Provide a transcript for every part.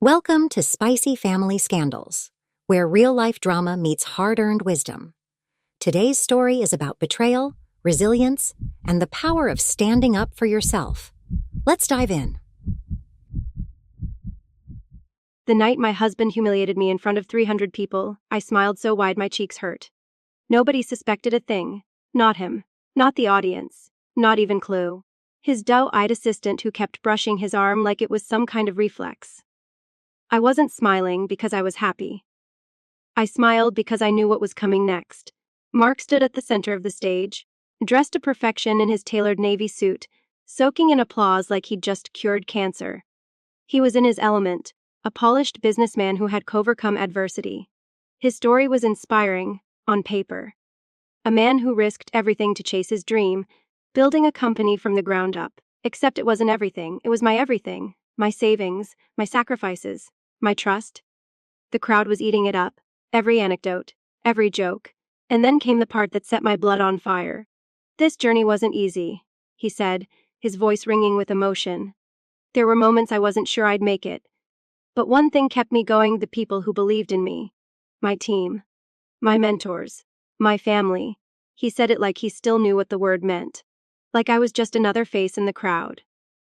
Welcome to Spicy Family Scandals, where real-life drama meets hard-earned wisdom. Today's story is about betrayal, resilience, and the power of standing up for yourself. Let's dive in. The night my husband humiliated me in front of 300 people, I smiled so wide my cheeks hurt. Nobody suspected a thing. Not him. Not the audience. Not even Chloe. His doe-eyed assistant who kept brushing his arm like it was some kind of reflex. I wasn't smiling because I was happy. I smiled because I knew what was coming next. Mark stood at the center of the stage, dressed to perfection in his tailored navy suit, soaking in applause like he'd just cured cancer. He was in his element, a polished businessman who had overcome adversity. His story was inspiring, on paper. A man who risked everything to chase his dream, building a company from the ground up. Except it wasn't everything, it was my everything. My savings, my sacrifices, my trust. The crowd was eating it up, every anecdote, every joke, and then came the part that set my blood on fire. "This journey wasn't easy," he said, his voice ringing with emotion. "There were moments I wasn't sure I'd make it. But one thing kept me going: the people who believed in me. My team. My mentors. My family." He said it like he still knew what the word meant. Like I was just another face in the crowd.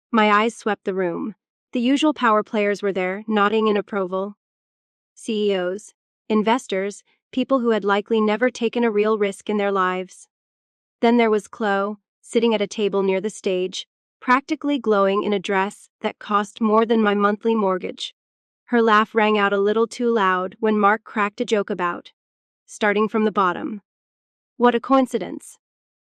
My eyes swept the room. The usual power players were there, nodding in approval. CEOs, investors, people who had likely never taken a real risk in their lives. Then there was Chloe, sitting at a table near the stage, practically glowing in a dress that cost more than my monthly mortgage. Her laugh rang out a little too loud when Mark cracked a joke about starting from the bottom. What a coincidence.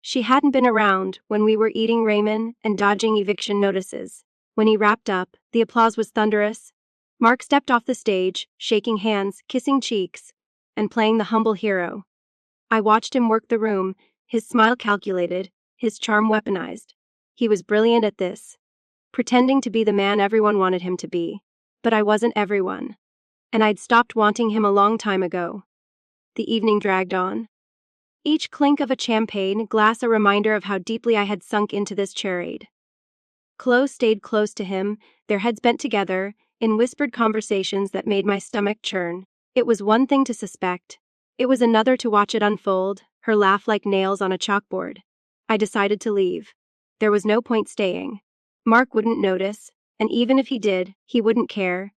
She hadn't been around when we were eating ramen and dodging eviction notices. When he wrapped up, the applause was thunderous. Mark stepped off the stage, shaking hands, kissing cheeks, and playing the humble hero. I watched him work the room, his smile calculated, his charm weaponized. He was brilliant at this, pretending to be the man everyone wanted him to be. But I wasn't everyone. And I'd stopped wanting him a long time ago. The evening dragged on. Each clink of a champagne glass a reminder of how deeply I had sunk into this charade. Chloe stayed close to him, their heads bent together, in whispered conversations that made my stomach churn. It was one thing to suspect. It was another to watch it unfold, her laugh like nails on a chalkboard. I decided to leave. There was no point staying. Mark wouldn't notice, and even if he did, he wouldn't care.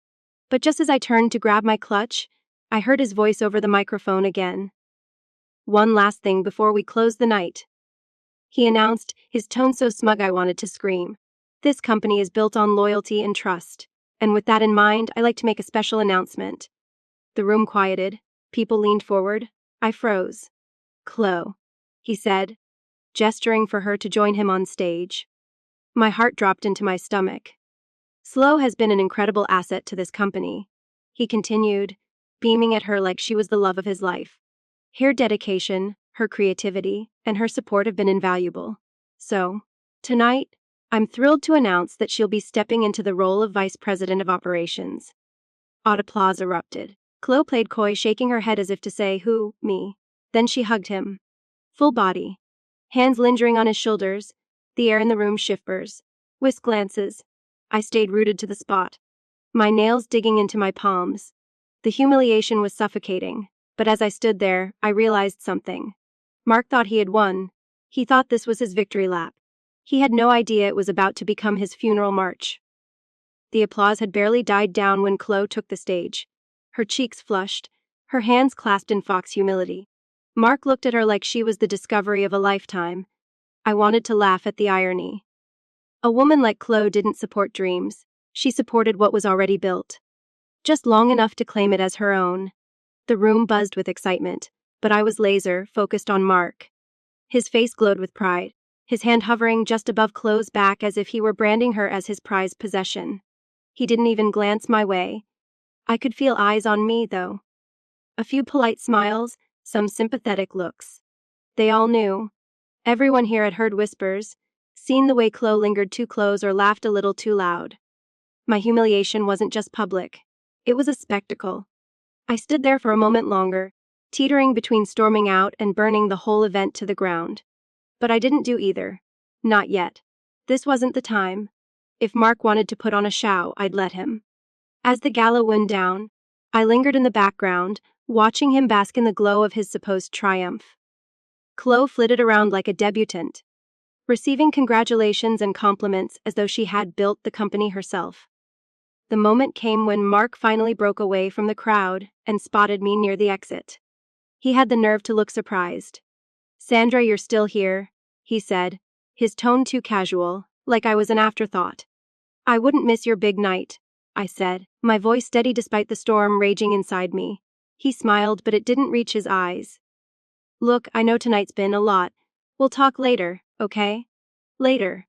But just as I turned to grab my clutch, I heard his voice over the microphone again. "One last thing before we close the night," he announced, his tone so smug I wanted to scream. "This company is built on loyalty and trust, and with that in mind, I like to make a special announcement." The room quieted. People leaned forward. I froze. "Chloe," he said, gesturing for her to join him on stage. My heart dropped into my stomach. "Chloe has been an incredible asset to this company," he continued, beaming at her like she was the love of his life. "Her dedication, her creativity, and her support have been invaluable. So, tonight, I'm thrilled to announce that she'll be stepping into the role of Vice President of Operations." Odd applause erupted. Chloe played coy, shaking her head as if to say, "Who, me?" Then she hugged him. Full body. Hands lingering on his shoulders, the air in the room shivers. Whisk glances. I stayed rooted to the spot, my nails digging into my palms. The humiliation was suffocating, but as I stood there, I realized something. Mark thought he had won. He thought this was his victory lap. He had no idea it was about to become his funeral march. The applause had barely died down when Chloe took the stage. Her cheeks flushed, her hands clasped in fox humility. Mark looked at her like she was the discovery of a lifetime. I wanted to laugh at the irony. A woman like Chloe didn't support dreams. She supported what was already built. Just long enough to claim it as her own. The room buzzed with excitement, but I was laser-focused on Mark. His face glowed with pride, his hand hovering just above Chloe's back as if he were branding her as his prized possession. He didn't even glance my way. I could feel eyes on me, though. A few polite smiles, some sympathetic looks. They all knew. Everyone here had heard whispers, seen the way Chloe lingered too close or laughed a little too loud. My humiliation wasn't just public. It was a spectacle. I stood there for a moment longer, teetering between storming out and burning the whole event to the ground. But I didn't do either. Not yet. This wasn't the time. If Mark wanted to put on a show, I'd let him. As the gala wound down, I lingered in the background, watching him bask in the glow of his supposed triumph. Chloe flitted around like a debutante, receiving congratulations and compliments as though she had built the company herself. The moment came when Mark finally broke away from the crowd and spotted me near the exit. He had the nerve to look surprised. "Sandra, you're still here," he said, his tone too casual, like I was an afterthought. "I wouldn't miss your big night," I said, my voice steady despite the storm raging inside me. He smiled, but it didn't reach his eyes. "Look, I know tonight's been a lot. We'll talk later, okay?" "Later,"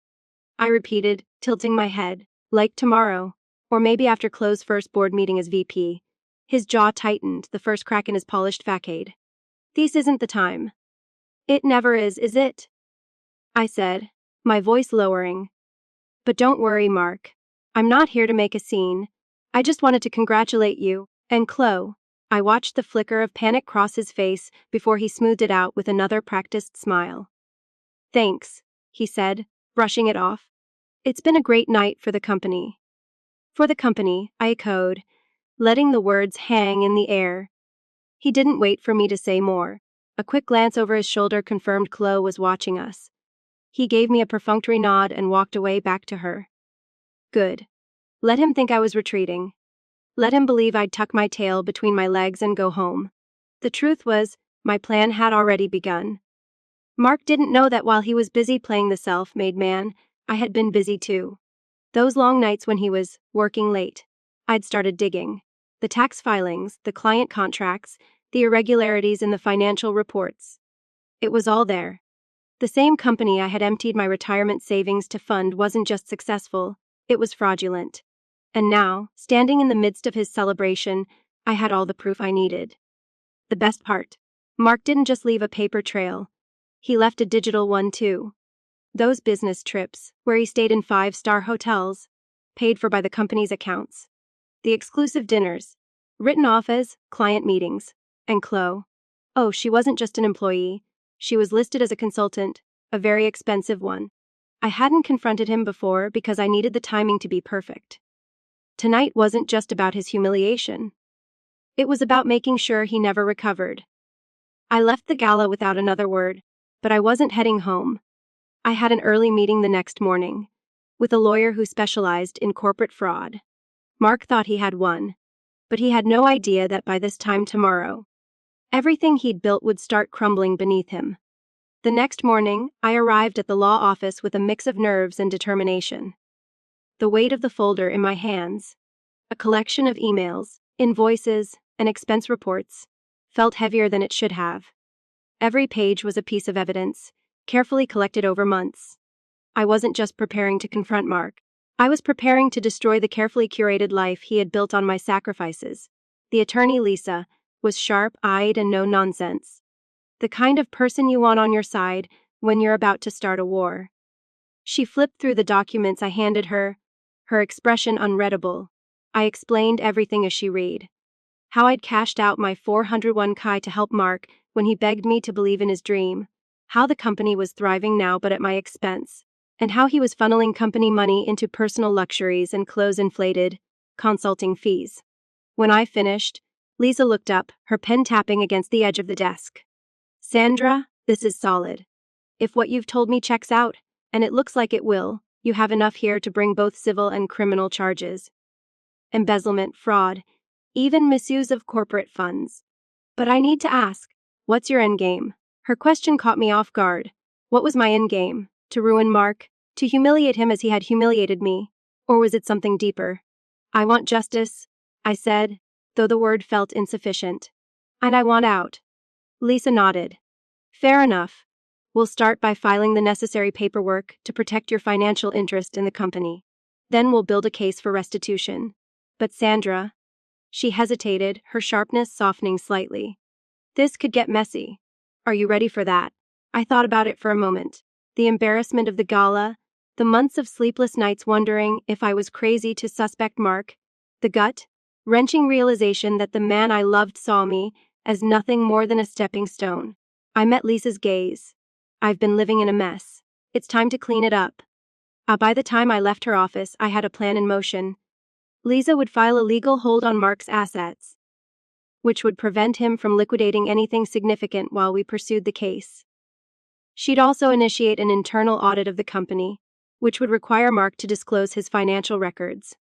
I repeated, tilting my head. "Like tomorrow. Or maybe after Chloe's first board meeting as VP. His jaw tightened, the first crack in his polished facade. "This isn't the time." "It never is it?" I said, my voice lowering. "But don't worry, Mark. I'm not here to make a scene. I just wanted to congratulate you and Chloe." I watched the flicker of panic cross his face before he smoothed it out with another practiced smile. "Thanks," he said, brushing it off. "It's been a great night for the company." "For the company," I echoed, letting the words hang in the air. He didn't wait for me to say more. A quick glance over his shoulder confirmed Chloe was watching us. He gave me a perfunctory nod and walked away back to her. Good. Let him think I was retreating. Let him believe I'd tuck my tail between my legs and go home. The truth was, my plan had already begun. Mark didn't know that while he was busy playing the self-made man, I had been busy too. Those long nights when he was working late, I'd started digging. The tax filings, the client contracts, the irregularities in the financial reports. It was all there. The same company I had emptied my retirement savings to fund wasn't just successful, it was fraudulent. And now, standing in the midst of his celebration, I had all the proof I needed. The best part, Mark didn't just leave a paper trail. He left a digital one too. Those business trips, where he stayed in 5-star hotels, paid for by the company's accounts. The exclusive dinners, written off as client meetings. And Chloe. Oh, she wasn't just an employee. She was listed as a consultant, a very expensive one. I hadn't confronted him before because I needed the timing to be perfect. Tonight wasn't just about his humiliation. It was about making sure he never recovered. I left the gala without another word, but I wasn't heading home. I had an early meeting the next morning, with a lawyer who specialized in corporate fraud. Mark thought he had won, but he had no idea that by this time tomorrow, everything he'd built would start crumbling beneath him. The next morning, I arrived at the law office with a mix of nerves and determination. The weight of the folder in my hands, a collection of emails, invoices, and expense reports, felt heavier than it should have. Every page was a piece of evidence, carefully collected over months. I wasn't just preparing to confront Mark. I was preparing to destroy the carefully curated life he had built on my sacrifices. The attorney, Lisa, was sharp-eyed and no-nonsense. The kind of person you want on your side when you're about to start a war. She flipped through the documents I handed her, her expression unreadable. I explained everything as she read. How I'd cashed out my 401k to help Mark when he begged me to believe in his dream. How the company was thriving now but at my expense. And how he was funneling company money into personal luxuries and Chloe's inflated consulting fees. When I finished, Lisa looked up, her pen tapping against the edge of the desk. "Sandra, this is solid. If what you've told me checks out, and it looks like it will, you have enough here to bring both civil and criminal charges. Embezzlement, fraud, even misuse of corporate funds. But I need to ask, what's your endgame?" Her question caught me off guard. What was my endgame? To ruin Mark? To humiliate him as he had humiliated me? Or was it something deeper? "I want justice," I said, though the word felt insufficient. "And I want out." Lisa nodded. "Fair enough. We'll start by filing the necessary paperwork to protect your financial interest in the company. Then we'll build a case for restitution. But Sandra..." She hesitated, her sharpness softening slightly. "This could get messy. Are you ready for that?" I thought about it for a moment. The embarrassment of the gala, the months of sleepless nights wondering if I was crazy to suspect Mark, the gut-wrenching realization that the man I loved saw me as nothing more than a stepping stone. I met Lisa's gaze. "I've been living in a mess. It's time to clean it up." By the time I left her office, I had a plan in motion. Lisa would file a legal hold on Mark's assets, which would prevent him from liquidating anything significant while we pursued the case. She'd also initiate an internal audit of the company, which would require Mark to disclose his financial records,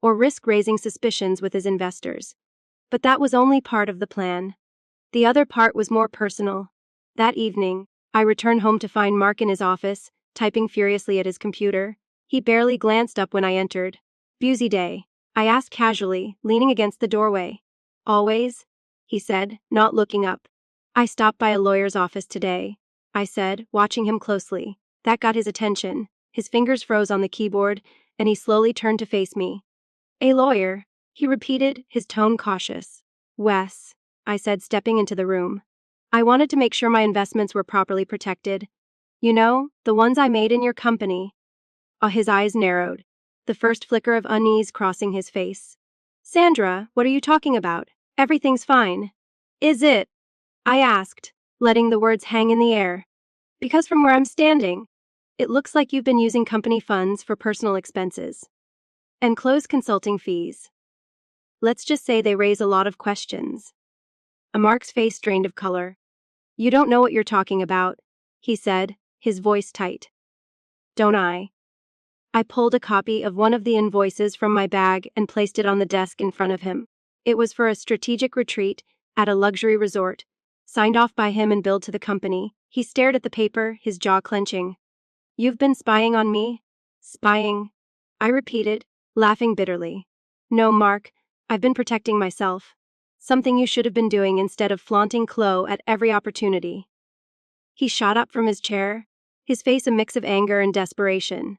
or risk raising suspicions with his investors. But that was only part of the plan. The other part was more personal. That evening, I returned home to find Mark in his office, typing furiously at his computer. He barely glanced up when I entered. "Busy day?" I asked casually, leaning against the doorway. "Always," he said, not looking up. "I stopped by a lawyer's office today," I said, watching him closely. That got his attention. His fingers froze on the keyboard, and he slowly turned to face me. "A lawyer," he repeated, his tone cautious. "Wes," I said, stepping into the room. "I wanted to make sure my investments were properly protected. You know, the ones I made in your company." His eyes narrowed, the first flicker of unease crossing his face. "Sandra, what are you talking about? Everything's fine." "Is it?" I asked, letting the words hang in the air. "Because from where I'm standing, it looks like you've been using company funds for personal expenses and close consulting fees. Let's just say they raise a lot of questions." Mark's face drained of color. "You don't know what you're talking about," he said, his voice tight. "Don't I?" I pulled a copy of one of the invoices from my bag and placed it on the desk in front of him. It was for a strategic retreat at a luxury resort, signed off by him and billed to the company. He stared at the paper, his jaw clenching. "You've been spying on me?" "Spying?" I repeated, laughing bitterly. "No, Mark, I've been protecting myself. Something you should have been doing instead of flaunting Chloe at every opportunity." He shot up from his chair, his face a mix of anger and desperation.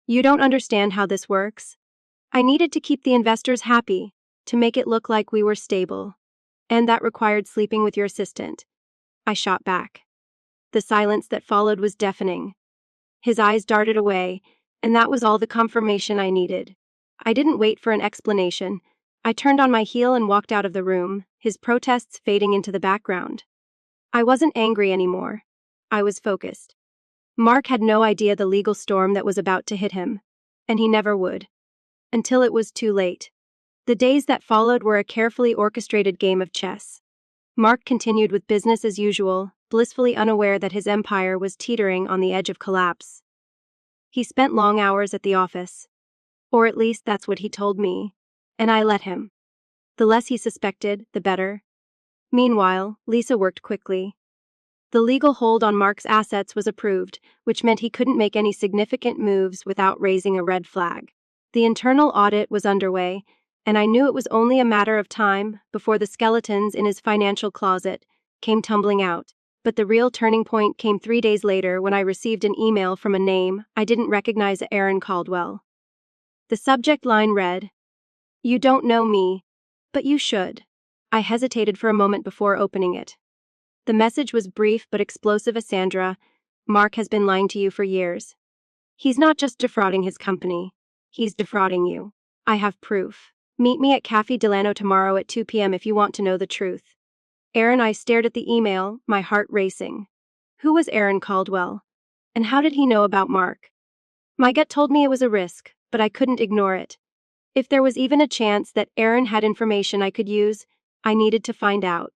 "You don't understand how this works. I needed to keep the investors happy, to make it look like we were stable. And that required sleeping with your assistant." I shot back. The silence that followed was deafening. His eyes darted away, and that was all the confirmation I needed. I didn't wait for an explanation. I turned on my heel and walked out of the room, his protests fading into the background. I wasn't angry anymore. I was focused. Mark had no idea the legal storm that was about to hit him, and he never would. Until it was too late. The days that followed were a carefully orchestrated game of chess. Mark continued with business as usual, blissfully unaware that his empire was teetering on the edge of collapse. He spent long hours at the office. Or at least that's what he told me. And I let him. The less he suspected, the better. Meanwhile, Lisa worked quickly. The legal hold on Mark's assets was approved, which meant he couldn't make any significant moves without raising a red flag. The internal audit was underway, and I knew it was only a matter of time before the skeletons in his financial closet came tumbling out. But the real turning point came 3 days later when I received an email from a name I didn't recognize: Aaron Caldwell. The subject line read, "You don't know me, but you should." I hesitated for a moment before opening it. The message was brief but explosive. "Sandra, Mark has been lying to you for years. He's not just defrauding his company, he's defrauding you. I have proof. Meet me at Cafe Delano tomorrow at 2 p.m. if you want to know the truth." Aaron, I stared at the email, my heart racing. Who was Aaron Caldwell? And how did he know about Mark? My gut told me it was a risk, but I couldn't ignore it. If there was even a chance that Aaron had information I could use, I needed to find out.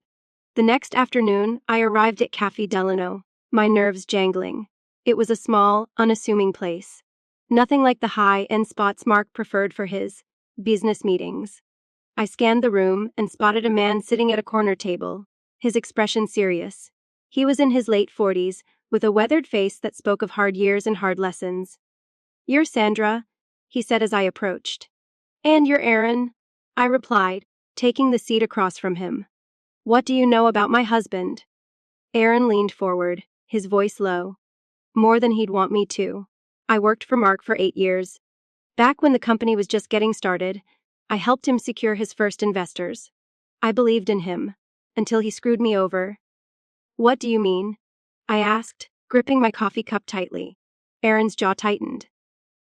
The next afternoon, I arrived at Cafe Delano, my nerves jangling. It was a small, unassuming place. Nothing like the high-end spots Mark preferred for his business meetings. I scanned the room and spotted a man sitting at a corner table, his expression serious. He was in his late 40s, with a weathered face that spoke of hard years and hard lessons. "You're Sandra," he said as I approached. "And you're Aaron," I replied, taking the seat across from him. "What do you know about my husband?" Aaron leaned forward, his voice low. "More than he'd want me to. I worked for Mark for 8 years. Back when the company was just getting started, I helped him secure his first investors. I believed in him, until he screwed me over." "What do you mean?" I asked, gripping my coffee cup tightly. Aaron's jaw tightened.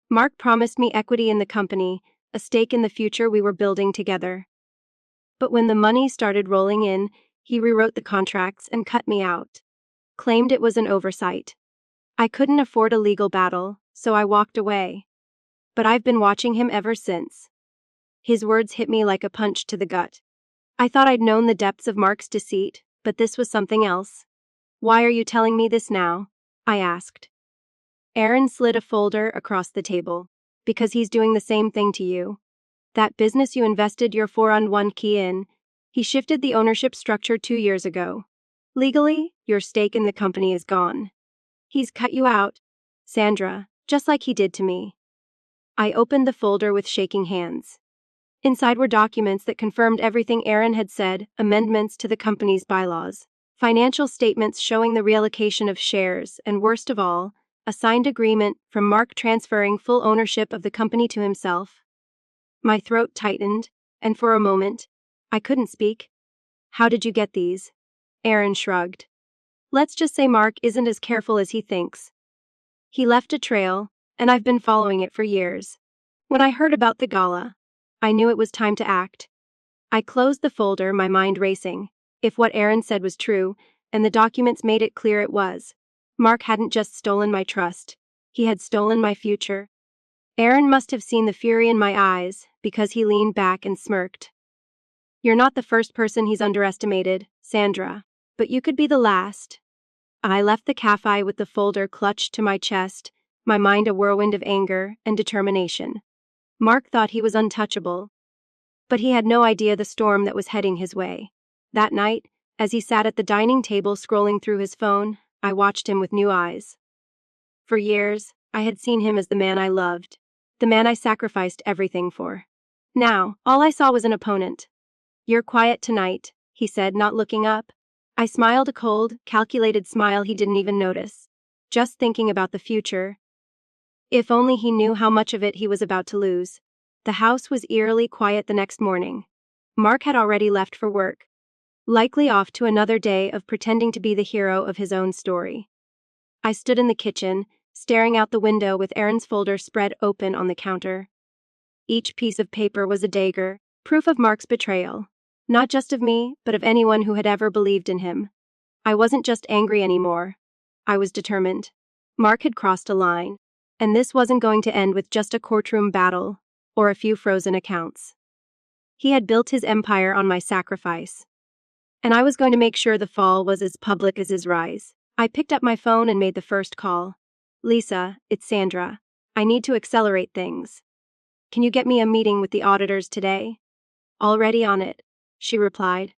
"Mark promised me equity in the company, a stake in the future we were building together. But when the money started rolling in, he rewrote the contracts and cut me out. Claimed it was an oversight. I couldn't afford a legal battle, so I walked away. But I've been watching him ever since. His words hit me like a punch to the gut. I thought I'd known the depths of Mark's deceit, but this was something else. "Why are you telling me this now?" I asked. Aaron slid a folder across the table. "Because he's doing the same thing to you. That business you invested your 401k in, he shifted the ownership structure 2 years ago. Legally, your stake in the company is gone. He's cut you out, Sandra, just like he did to me." I opened the folder with shaking hands. Inside were documents that confirmed everything Aaron had said, amendments to the company's bylaws, financial statements showing the reallocation of shares, and worst of all, a signed agreement from Mark transferring full ownership of the company to himself. My throat tightened, and for a moment, I couldn't speak. "How did you get these?" Aaron shrugged. "Let's just say Mark isn't as careful as he thinks. He left a trail, and I've been following it for years. When I heard about the gala, I knew it was time to act." I closed the folder, my mind racing. If what Aaron said was true, and the documents made it clear it was, Mark hadn't just stolen my trust, he had stolen my future. Aaron must have seen the fury in my eyes, because he leaned back and smirked. "You're not the first person he's underestimated, Sandra, but you could be the last." I left the cafe with the folder clutched to my chest, my mind a whirlwind of anger and determination. Mark thought he was untouchable, but he had no idea the storm that was heading his way. That night, as he sat at the dining table scrolling through his phone, I watched him with new eyes. For years, I had seen him as the man I loved, the man I sacrificed everything for. Now, all I saw was an opponent. "You're quiet tonight," he said, not looking up. I smiled, a cold, calculated smile he didn't even notice. Just thinking about the future. If only he knew how much of it he was about to lose. The house was eerily quiet the next morning. Mark had already left for work, likely off to another day of pretending to be the hero of his own story. I stood in the kitchen, staring out the window with Aaron's folder spread open on the counter. Each piece of paper was a dagger, proof of Mark's betrayal. Not just of me, but of anyone who had ever believed in him. I wasn't just angry anymore. I was determined. Mark had crossed a line, and this wasn't going to end with just a courtroom battle or a few frozen accounts. He had built his empire on my sacrifice, and I was going to make sure the fall was as public as his rise. I picked up my phone and made the first call. "Lisa, it's Sandra. I need to accelerate things. Can you get me a meeting with the auditors today?" "Already on it," she replied.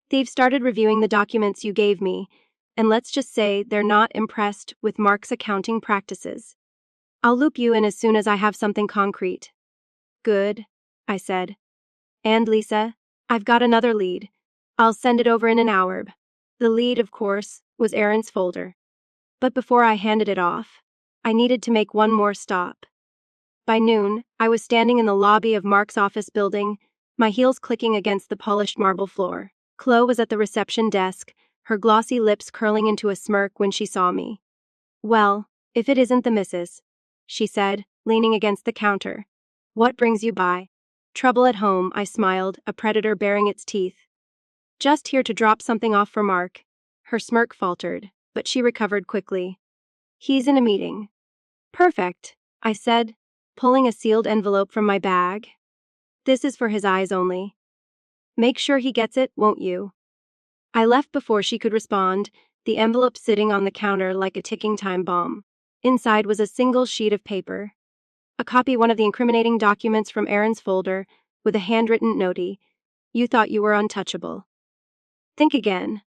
"They've started reviewing the documents you gave me, and let's just say they're not impressed with Mark's accounting practices. I'll loop you in as soon as I have something concrete." "Good," I said. "And Lisa, I've got another lead. I'll send it over in an hour." The lead, of course, was Aaron's folder. But before I handed it off, I needed to make one more stop. By noon, I was standing in the lobby of Mark's office building, my heels clicking against the polished marble floor. Chloe was at the reception desk, her glossy lips curling into a smirk when she saw me. "Well, if it isn't the missus," she said, leaning against the counter. "What brings you by?" "Trouble at home," I smiled, a predator baring its teeth. "Just here to drop something off for Mark." Her smirk faltered, but she recovered quickly. "He's in a meeting." "Perfect," I said, pulling a sealed envelope from my bag. "This is for his eyes only. Make sure he gets it, won't you?" I left before she could respond, the envelope sitting on the counter like a ticking time bomb. Inside was a single sheet of paper. A copy of one of the incriminating documents from Aaron's folder, with a handwritten note: "You thought you were untouchable. Think again."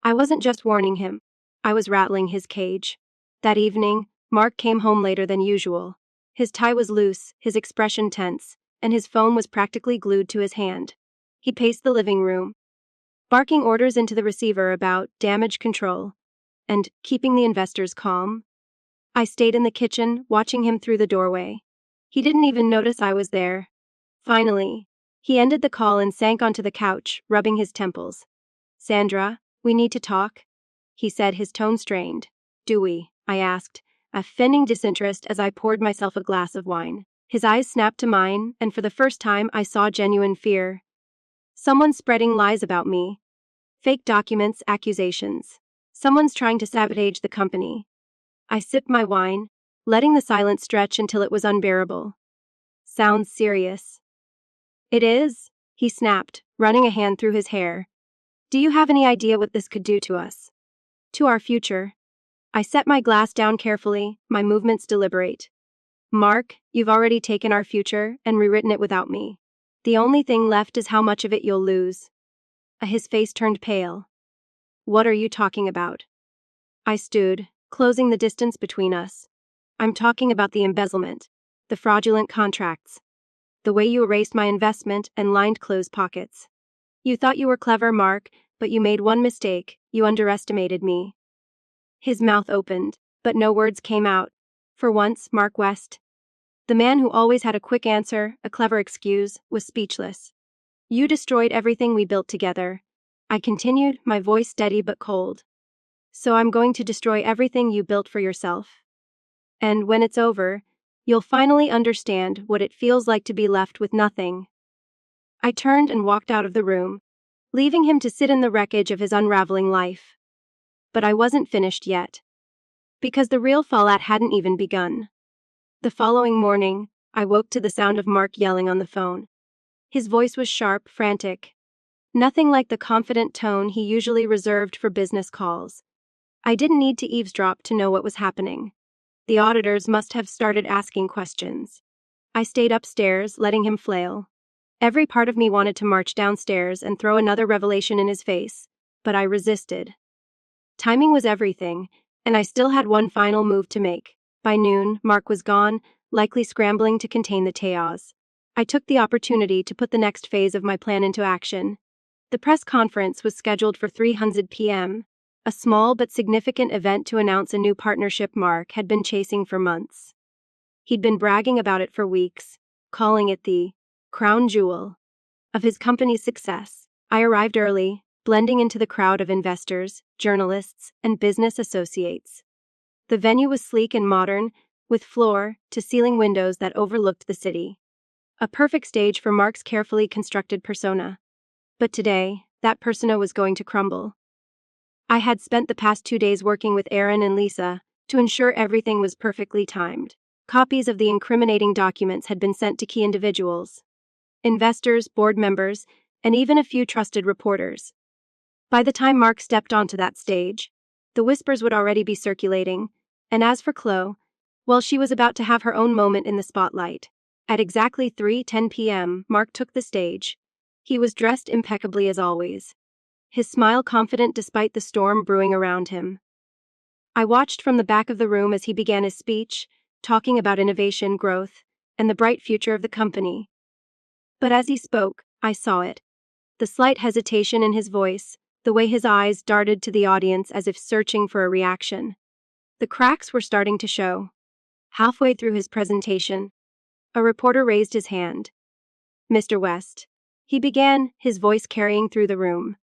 I wasn't just warning him. I was rattling his cage. That evening, Mark came home later than usual. His tie was loose, his expression tense, and his phone was practically glued to his hand. He paced the living room, barking orders into the receiver about damage control and keeping the investors calm. I stayed in the kitchen, watching him through the doorway. He didn't even notice I was there. Finally, he ended the call and sank onto the couch, rubbing his temples. "Sandra, we need to talk," he said, his tone strained. "Do we?" I asked, a feigning disinterest as I poured myself a glass of wine. His eyes snapped to mine, and for the first time I saw genuine fear. Someone's spreading lies about me. Fake documents, accusations. Someone's trying to sabotage the company. I sipped my wine, letting the silence stretch until it was unbearable. "Sounds serious." It is, he snapped, running a hand through his hair. Do you have any idea what this could do to us? To our future? I set my glass down carefully, my movements deliberate. Mark, you've already taken our future and rewritten it without me. The only thing left is how much of it you'll lose. His face turned pale. What are you talking about? I stood, closing the distance between us. I'm talking about the embezzlement, the fraudulent contracts, the way you erased my investment and lined Chloe's pockets. You thought you were clever, Mark, but you made one mistake. You underestimated me. His mouth opened, but no words came out. For once, Mark West, the man who always had a quick answer, a clever excuse, was speechless. You destroyed everything we built together. I continued, my voice steady but cold. So I'm going to destroy everything you built for yourself. And when it's over, you'll finally understand what it feels like to be left with nothing. I turned and walked out of the room, leaving him to sit in the wreckage of his unraveling life. But I wasn't finished yet. Because the real fallout hadn't even begun. The following morning, I woke to the sound of Mark yelling on the phone. His voice was sharp, frantic. Nothing like the confident tone he usually reserved for business calls. I didn't need to eavesdrop to know what was happening. The auditors must have started asking questions. I stayed upstairs, letting him flail. Every part of me wanted to march downstairs and throw another revelation in his face, but I resisted. Timing was everything, and I still had one final move to make. By noon, Mark was gone, likely scrambling to contain the chaos. I took the opportunity to put the next phase of my plan into action. The press conference was scheduled for 3:00 p.m., a small but significant event to announce a new partnership Mark had been chasing for months. He'd been bragging about it for weeks, calling it the crown jewel of his company's success. I arrived early, blending into the crowd of investors, journalists, and business associates. The venue was sleek and modern, with floor-to-ceiling windows that overlooked the city. A perfect stage for Mark's carefully constructed persona. But today, that persona was going to crumble. I had spent the past 2 days working with Aaron and Lisa to ensure everything was perfectly timed. Copies of the incriminating documents had been sent to key individuals, investors, board members, and even a few trusted reporters. By the time Mark stepped onto that stage, the whispers would already be circulating, and as for Chloe, well, she was about to have her own moment in the spotlight. At exactly 3:10 p.m., Mark took the stage. He was dressed impeccably as always, his smile confident despite the storm brewing around him. I watched from the back of the room as he began his speech, talking about innovation, growth, and the bright future of the company. But as he spoke, I saw it. The slight hesitation in his voice, the way his eyes darted to the audience as if searching for a reaction. The cracks were starting to show. Halfway through his presentation, a reporter raised his hand. Mr. West, he began, his voice carrying through the room.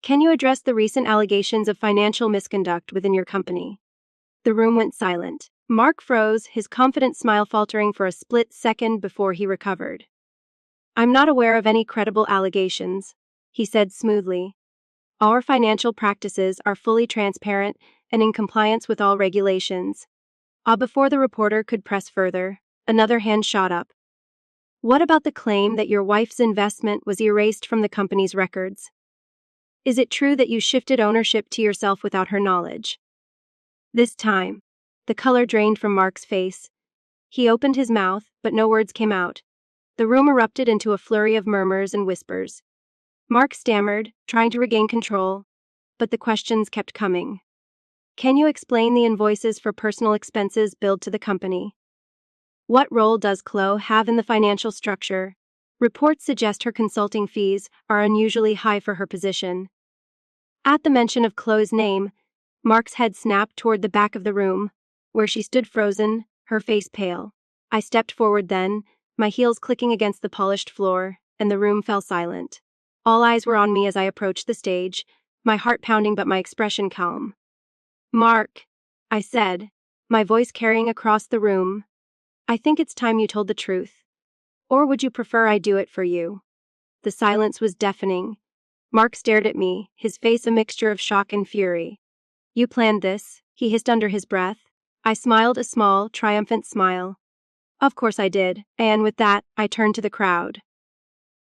Can you address the recent allegations of financial misconduct within your company? The room went silent. Mark froze, his confident smile faltering for a split second before he recovered. I'm not aware of any credible allegations, he said smoothly. Our financial practices are fully transparent and in compliance with all regulations. Before the reporter could press further, another hand shot up. What about the claim that your wife's investment was erased from the company's records? Is it true that you shifted ownership to yourself without her knowledge? This time, the color drained from Mark's face. He opened his mouth, but no words came out. The room erupted into a flurry of murmurs and whispers. Mark stammered, trying to regain control, but the questions kept coming. Can you explain the invoices for personal expenses billed to the company? What role does Chloe have in the financial structure? Reports suggest her consulting fees are unusually high for her position. At the mention of Chloe's name, Mark's head snapped toward the back of the room, where she stood frozen, her face pale. I stepped forward then, my heels clicking against the polished floor, and the room fell silent. All eyes were on me as I approached the stage, my heart pounding but my expression calm. Mark, I said, my voice carrying across the room, I think it's time you told the truth. Or would you prefer I do it for you? The silence was deafening. Mark stared at me, his face a mixture of shock and fury. You planned this, he hissed under his breath. I smiled a small, triumphant smile. Of course I did, and with that, I turned to the crowd.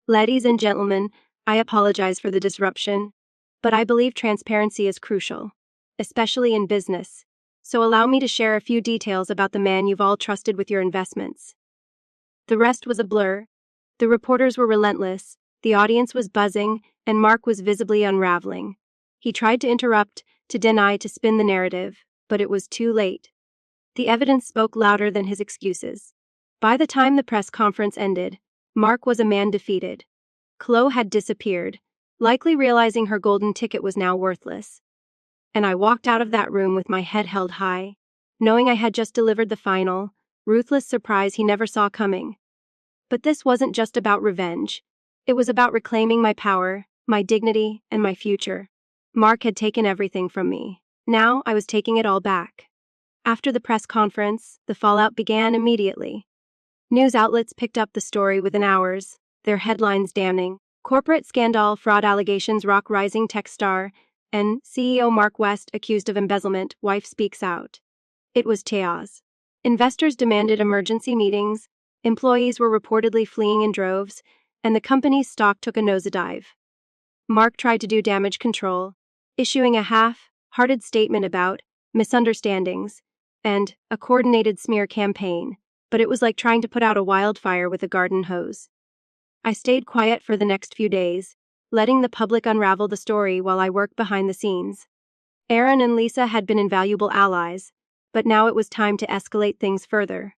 Ladies and gentlemen, I apologize for the disruption, but I believe transparency is crucial, especially in business. So allow me to share a few details about the man you've all trusted with your investments. The rest was a blur. The reporters were relentless, the audience was buzzing, and Mark was visibly unraveling. He tried to interrupt, to deny, to spin the narrative, but it was too late. The evidence spoke louder than his excuses. By the time the press conference ended, Mark was a man defeated. Chloe had disappeared, likely realizing her golden ticket was now worthless. And I walked out of that room with my head held high, knowing I had just delivered the final, ruthless surprise he never saw coming. But this wasn't just about revenge. It was about reclaiming my power, my dignity, and my future. Mark had taken everything from me. Now I was taking it all back. After the press conference, the fallout began immediately. News outlets picked up the story within hours, their headlines damning. Corporate scandal, fraud allegations rock rising tech star, and CEO Mark West accused of embezzlement, wife speaks out. It was chaos. Investors demanded emergency meetings, employees were reportedly fleeing in droves, and the company's stock took a nosedive. Mark tried to do damage control, issuing a half-hearted statement about misunderstandings and a coordinated smear campaign, but it was like trying to put out a wildfire with a garden hose. I stayed quiet for the next few days, letting the public unravel the story while I worked behind the scenes. Aaron and Lisa had been invaluable allies, but now it was time to escalate things further.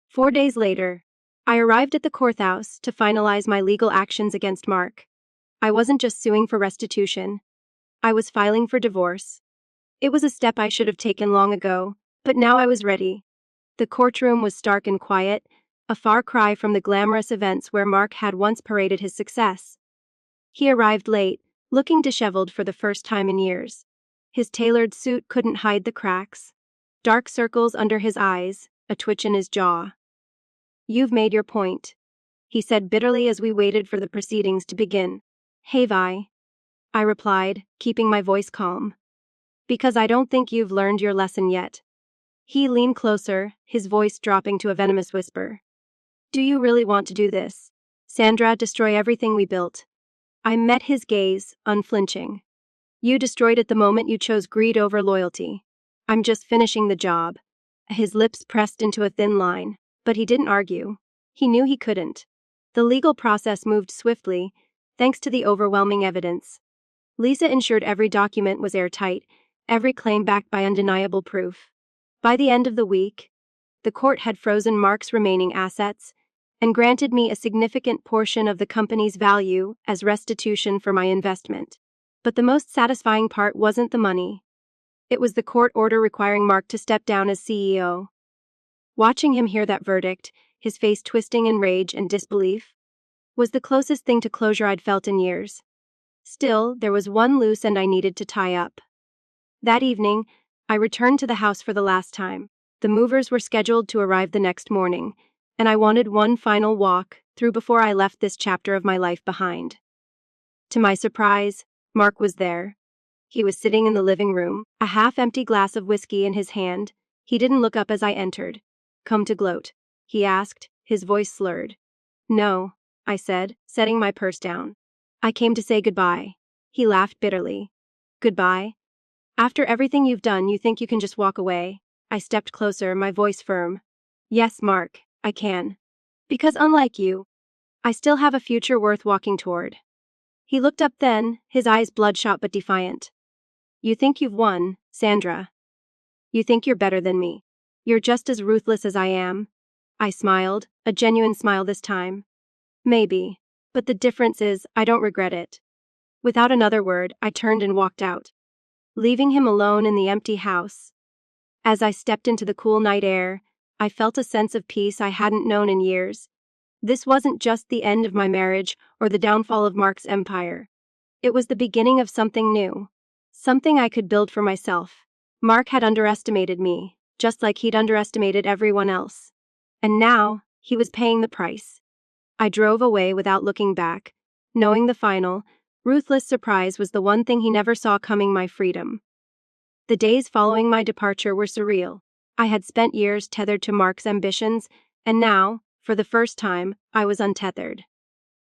4 days later, I arrived at the courthouse to finalize my legal actions against Mark. I wasn't just suing for restitution. I was filing for divorce. It was a step I should have taken long ago, but now I was ready. The courtroom was stark and quiet, a far cry from the glamorous events where Mark had once paraded his success. He arrived late, looking disheveled for the first time in years. His tailored suit couldn't hide the cracks. Dark circles under his eyes, a twitch in his jaw. "You've made your point," he said bitterly as we waited for the proceedings to begin. "Have I?" I replied, keeping my voice calm. "Because I don't think you've learned your lesson yet." He leaned closer, his voice dropping to a venomous whisper. "Do you really want to do this, Sandra, destroy everything we built?" I met his gaze, unflinching. "You destroyed it the moment you chose greed over loyalty. I'm just finishing the job." His lips pressed into a thin line, but he didn't argue. He knew he couldn't. The legal process moved swiftly, thanks to the overwhelming evidence. Lisa ensured every document was airtight, every claim backed by undeniable proof. By the end of the week, the court had frozen Mark's remaining assets and granted me a significant portion of the company's value as restitution for my investment. But the most satisfying part wasn't the money. It was the court order requiring Mark to step down as CEO. Watching him hear that verdict, his face twisting in rage and disbelief, was the closest thing to closure I'd felt in years. Still, there was one loose end I needed to tie up. That evening, I returned to the house for the last time. The movers were scheduled to arrive the next morning, and I wanted one final walk through before I left this chapter of my life behind. To my surprise, Mark was there. He was sitting in the living room, a half-empty glass of whiskey in his hand. He didn't look up as I entered. "Come to gloat?" he asked, his voice slurred. "No," I said, setting my purse down. "I came to say goodbye." He laughed bitterly. "Goodbye? After everything you've done, you think you can just walk away?" I stepped closer, my voice firm. "Yes, Mark, I can. Because unlike you, I still have a future worth walking toward." He looked up then, his eyes bloodshot but defiant. "You think you've won, Sandra. You think you're better than me. You're just as ruthless as I am." I smiled, a genuine smile this time. "Maybe, but the difference is I don't regret it." Without another word, I turned and walked out, leaving him alone in the empty house. As I stepped into the cool night air, I felt a sense of peace I hadn't known in years. This wasn't just the end of my marriage or the downfall of Mark's empire. It was the beginning of something new, something I could build for myself. Mark had underestimated me, just like he'd underestimated everyone else. And now, he was paying the price. I drove away without looking back, knowing the final, ruthless surprise was the one thing he never saw coming: my freedom. The days following my departure were surreal. I had spent years tethered to Mark's ambitions, and now, for the first time, I was untethered.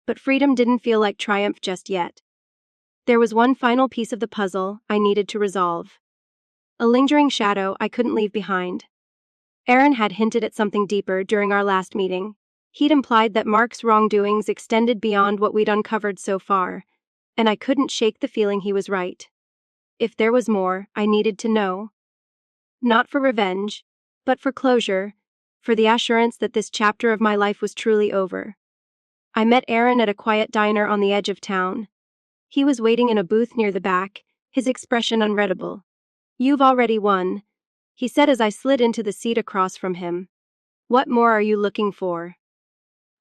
But freedom didn't feel like triumph just yet. There was one final piece of the puzzle I needed to resolve. A lingering shadow I couldn't leave behind. Aaron had hinted at something deeper during our last meeting. He'd implied that Mark's wrongdoings extended beyond what we'd uncovered so far, and I couldn't shake the feeling he was right. If there was more, I needed to know. Not for revenge, but for closure, for the assurance that this chapter of my life was truly over. I met Aaron at a quiet diner on the edge of town. He was waiting in a booth near the back, his expression unreadable. "You've already won," he said as I slid into the seat across from him. "What more are you looking for?"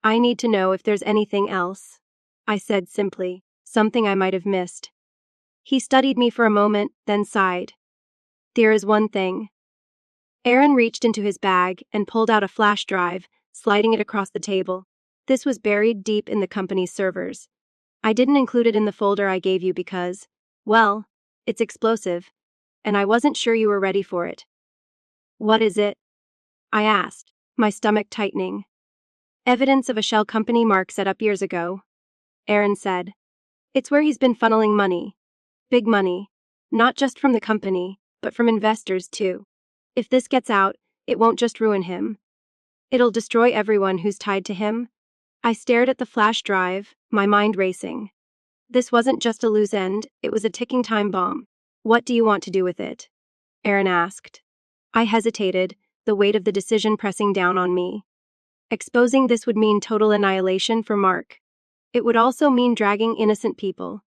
"I need to know if there's anything else," I said simply, something I might have missed. He studied me for a moment, then sighed. "There is one thing." Aaron reached into his bag and pulled out a flash drive, sliding it across the table. This was buried deep in the company's servers. I didn't include it in the folder I gave you because, well, it's explosive, and I wasn't sure you were ready for it. "What is it?" I asked, my stomach tightening. "Evidence of a shell company Mark set up years ago," Aaron said. "It's where he's been funneling money. Big money. Not just from the company, but from investors too. If this gets out, it won't just ruin him. It'll destroy everyone who's tied to him." I stared at the flash drive, my mind racing. This wasn't just a loose end, it was a ticking time bomb. "What do you want to do with it?" Aaron asked. I hesitated, the weight of the decision pressing down on me. Exposing this would mean total annihilation for Mark. It would also mean dragging innocent people,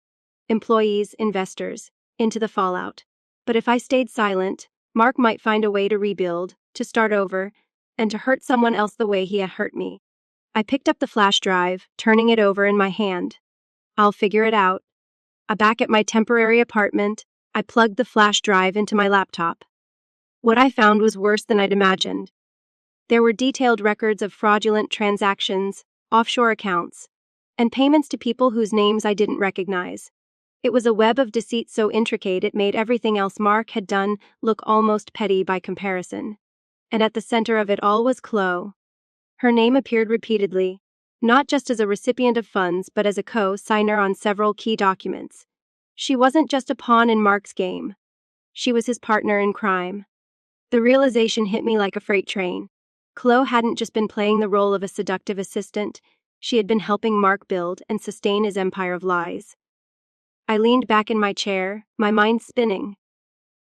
employees, investors, into the fallout. But if I stayed silent, Mark might find a way to rebuild, to start over, and to hurt someone else the way he had hurt me. I picked up the flash drive, turning it over in my hand. "I'll figure it out." Back at my temporary apartment, I plugged the flash drive into my laptop. What I found was worse than I'd imagined. There were detailed records of fraudulent transactions, offshore accounts, and payments to people whose names I didn't recognize. It was a web of deceit so intricate it made everything else Mark had done look almost petty by comparison. And at the center of it all was Chloe. Her name appeared repeatedly, not just as a recipient of funds but as a co-signer on several key documents. She wasn't just a pawn in Mark's game. She was his partner in crime. The realization hit me like a freight train. Chloe hadn't just been playing the role of a seductive assistant, she had been helping Mark build and sustain his empire of lies. I leaned back in my chair, my mind spinning.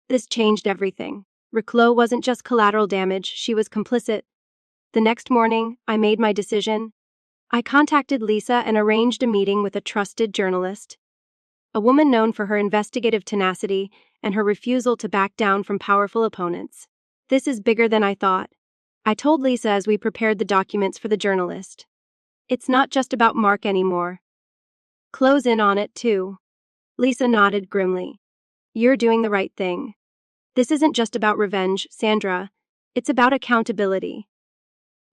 This changed everything. Chloe wasn't just collateral damage, she was complicit. The next morning, I made my decision. I contacted Lisa and arranged a meeting with a trusted journalist, a woman known for her investigative tenacity and her refusal to back down from powerful opponents. "This is bigger than I thought," I told Lisa as we prepared the documents for the journalist. "It's not just about Mark anymore. Chloe's in on it too." Lisa nodded grimly. "You're doing the right thing. This isn't just about revenge, Sandra. It's about accountability."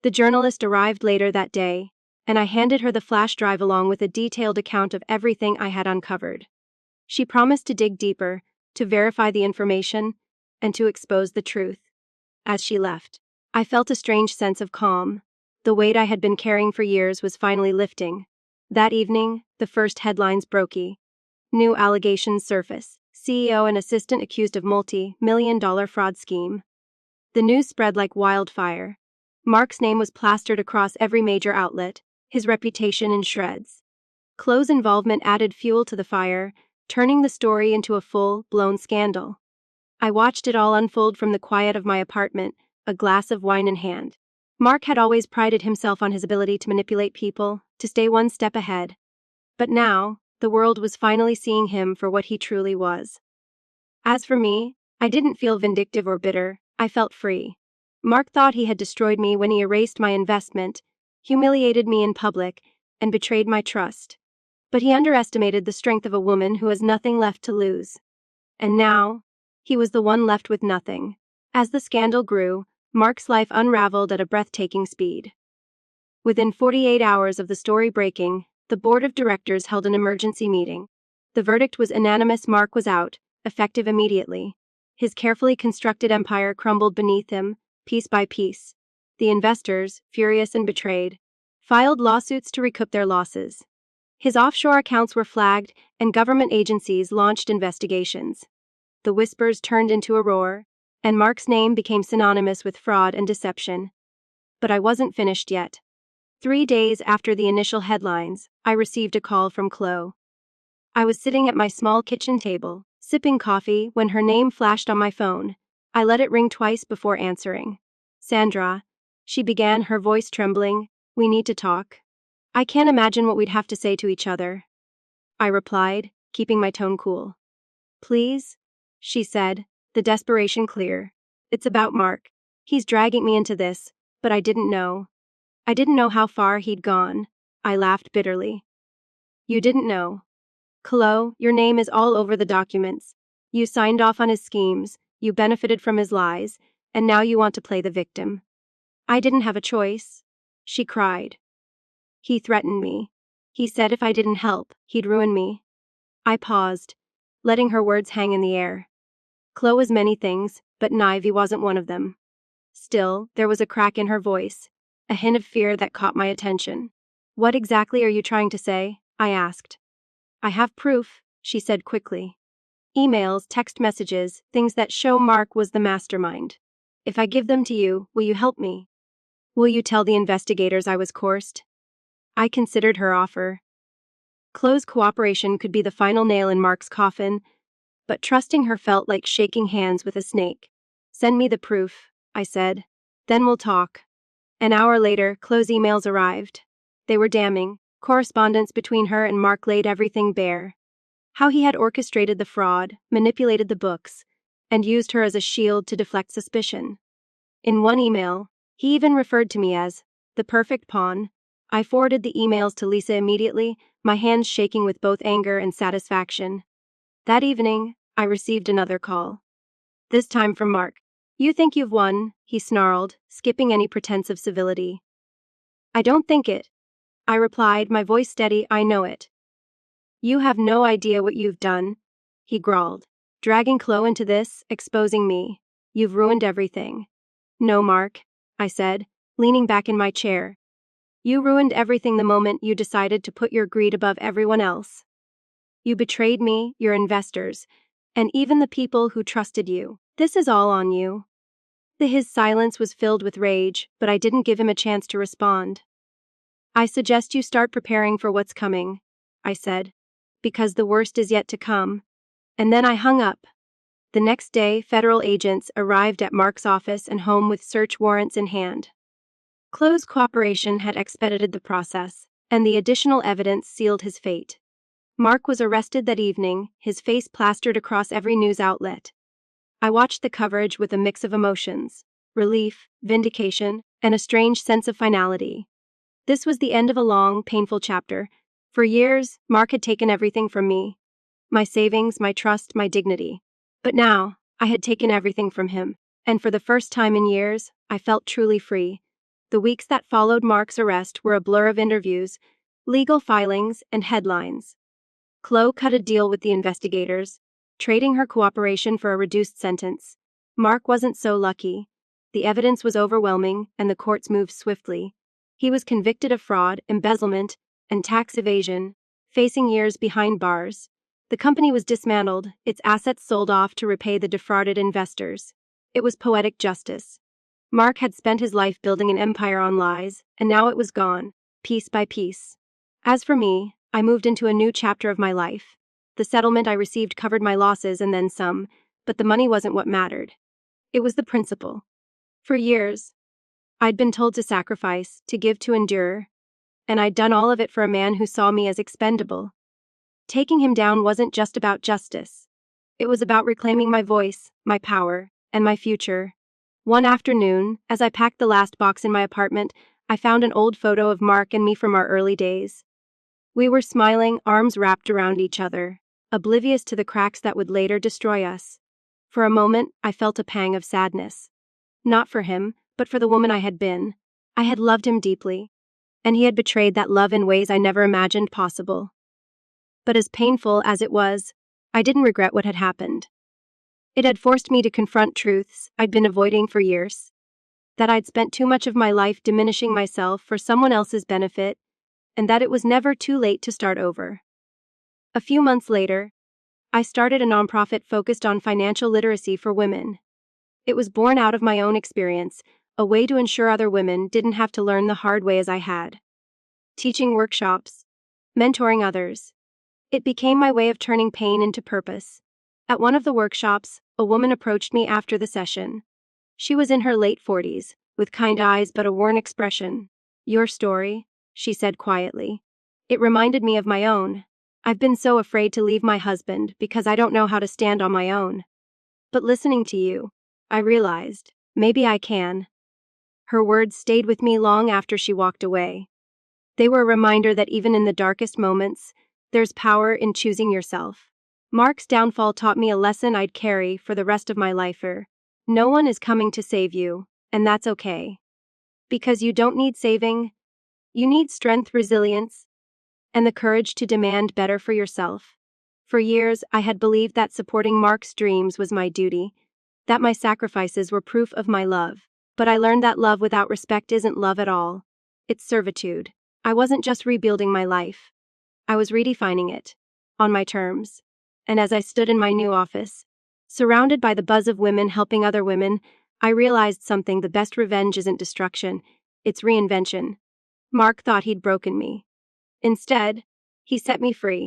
The journalist arrived later that day, and I handed her the flash drive along with a detailed account of everything I had uncovered. She promised to dig deeper, to verify the information, and to expose the truth. As she left, I felt a strange sense of calm. The weight I had been carrying for years was finally lifting. That evening, the first headlines broke. New allegations surface. CEO and assistant accused of multi-million-dollar fraud scheme. The news spread like wildfire. Mark's name was plastered across every major outlet, his reputation in shreds. Chloe's involvement added fuel to the fire, turning the story into a full-blown scandal. I watched it all unfold from the quiet of my apartment, a glass of wine in hand. Mark had always prided himself on his ability to manipulate people, to stay one step ahead. But now, the world was finally seeing him for what he truly was. As for me, I didn't feel vindictive or bitter, I felt free. Mark thought he had destroyed me when he erased my investment, humiliated me in public, and betrayed my trust. But he underestimated the strength of a woman who has nothing left to lose. And now, he was the one left with nothing. As the scandal grew, Mark's life unraveled at a breathtaking speed. Within 48 hours of the story breaking, the board of directors held an emergency meeting. The verdict was unanimous: Mark was out, effective immediately. His carefully constructed empire crumbled beneath him, piece by piece. The investors, furious and betrayed, filed lawsuits to recoup their losses. His offshore accounts were flagged, and government agencies launched investigations. The whispers turned into a roar, and Mark's name became synonymous with fraud and deception. But I wasn't finished yet. 3 days after the initial headlines, I received a call from Chloe. I was sitting at my small kitchen table, sipping coffee, when her name flashed on my phone. I let it ring twice before answering. "Sandra," she began, her voice trembling, "we need to talk. I can't imagine what we'd have to say to each other." I replied, keeping my tone cool. "Please?" she said, the desperation clear. "It's about Mark. He's dragging me into this, but I didn't know. I didn't know how far he'd gone." I laughed bitterly. "You didn't know? Chloe, your name is all over the documents. You signed off on his schemes, you benefited from his lies, and now you want to play the victim." "I didn't have a choice," she cried. "He threatened me. He said if I didn't help, he'd ruin me." I paused, letting her words hang in the air. Chloe was many things, but Ivy wasn't one of them. Still, there was a crack in her voice, a hint of fear that caught my attention. "What exactly are you trying to say?" I asked. "I have proof," she said quickly. "Emails, text messages, things that show Mark was the mastermind. If I give them to you, will you help me? Will you tell the investigators I was coerced?" I considered her offer. Chloe's cooperation could be the final nail in Mark's coffin, but trusting her felt like shaking hands with a snake. "Send me the proof," I said. "Then we'll talk." An hour later, Chloe's emails arrived. They were damning. Correspondence between her and Mark laid everything bare. How he had orchestrated the fraud, manipulated the books, and used her as a shield to deflect suspicion. In one email, he even referred to me as the perfect pawn. I forwarded the emails to Lisa immediately, my hands shaking with both anger and satisfaction. That evening, I received another call. This time from Mark. "You think you've won," he snarled, skipping any pretense of civility. "I don't think it," I replied, my voice steady. "I know it." "You have no idea what you've done," he growled. "Dragging Chloe into this, exposing me. You've ruined everything." "No, Mark," I said, leaning back in my chair. "You ruined everything the moment you decided to put your greed above everyone else. You betrayed me, your investors, and even the people who trusted you. This is all on you." His silence was filled with rage, but I didn't give him a chance to respond. "I suggest you start preparing for what's coming," I said, "because the worst is yet to come." And then I hung up. The next day, federal agents arrived at Mark's office and home with search warrants in hand. Chloe's cooperation had expedited the process, and the additional evidence sealed his fate. Mark was arrested that evening, his face plastered across every news outlet. I watched the coverage with a mix of emotions: relief, vindication, and a strange sense of finality. This was the end of a long, painful chapter. For years, Mark had taken everything from me: my savings, my trust, my dignity. But now, I had taken everything from him, and for the first time in years, I felt truly free. The weeks that followed Mark's arrest were a blur of interviews, legal filings, and headlines. Chloe cut a deal with the investigators, trading her cooperation for a reduced sentence. Mark wasn't so lucky. The evidence was overwhelming, and the courts moved swiftly. He was convicted of fraud, embezzlement, and tax evasion, facing years behind bars. The company was dismantled, its assets sold off to repay the defrauded investors. It was poetic justice. Mark had spent his life building an empire on lies, and now it was gone, piece by piece. As for me, I moved into a new chapter of my life. The settlement I received covered my losses and then some, but the money wasn't what mattered. It was the principle. For years, I'd been told to sacrifice, to give, to endure, and I'd done all of it for a man who saw me as expendable. Taking him down wasn't just about justice. It was about reclaiming my voice, my power, and my future. One afternoon, as I packed the last box in my apartment, I found an old photo of Mark and me from our early days. We were smiling, arms wrapped around each other, oblivious to the cracks that would later destroy us. For a moment, I felt a pang of sadness. Not for him, but for the woman I had been. I had loved him deeply, and he had betrayed that love in ways I never imagined possible. But as painful as it was, I didn't regret what had happened. It had forced me to confront truths I'd been avoiding for years. That I'd spent too much of my life diminishing myself for someone else's benefit, and that it was never too late to start over. A few months later, I started a nonprofit focused on financial literacy for women. It was born out of my own experience, a way to ensure other women didn't have to learn the hard way as I had. Teaching workshops, mentoring others. It became my way of turning pain into purpose. At one of the workshops, a woman approached me after the session. She was in her late 40s, with kind eyes but a worn expression. "Your story," she said quietly. "It reminded me of my own. I've been so afraid to leave my husband because I don't know how to stand on my own. But listening to you, I realized, maybe I can." Her words stayed with me long after she walked away. They were a reminder that even in the darkest moments, there's power in choosing yourself. Mark's downfall taught me a lesson I'd carry for the rest of my life. No one is coming to save you, and that's okay. Because you don't need saving, you need strength, resilience, and the courage to demand better for yourself. For years, I had believed that supporting Mark's dreams was my duty, that my sacrifices were proof of my love. But I learned that love without respect isn't love at all. It's servitude. I wasn't just rebuilding my life. I was redefining it, on my terms. And as I stood in my new office, surrounded by the buzz of women helping other women, I realized something: the best revenge isn't destruction, it's reinvention. Mark thought he'd broken me. Instead, he set me free.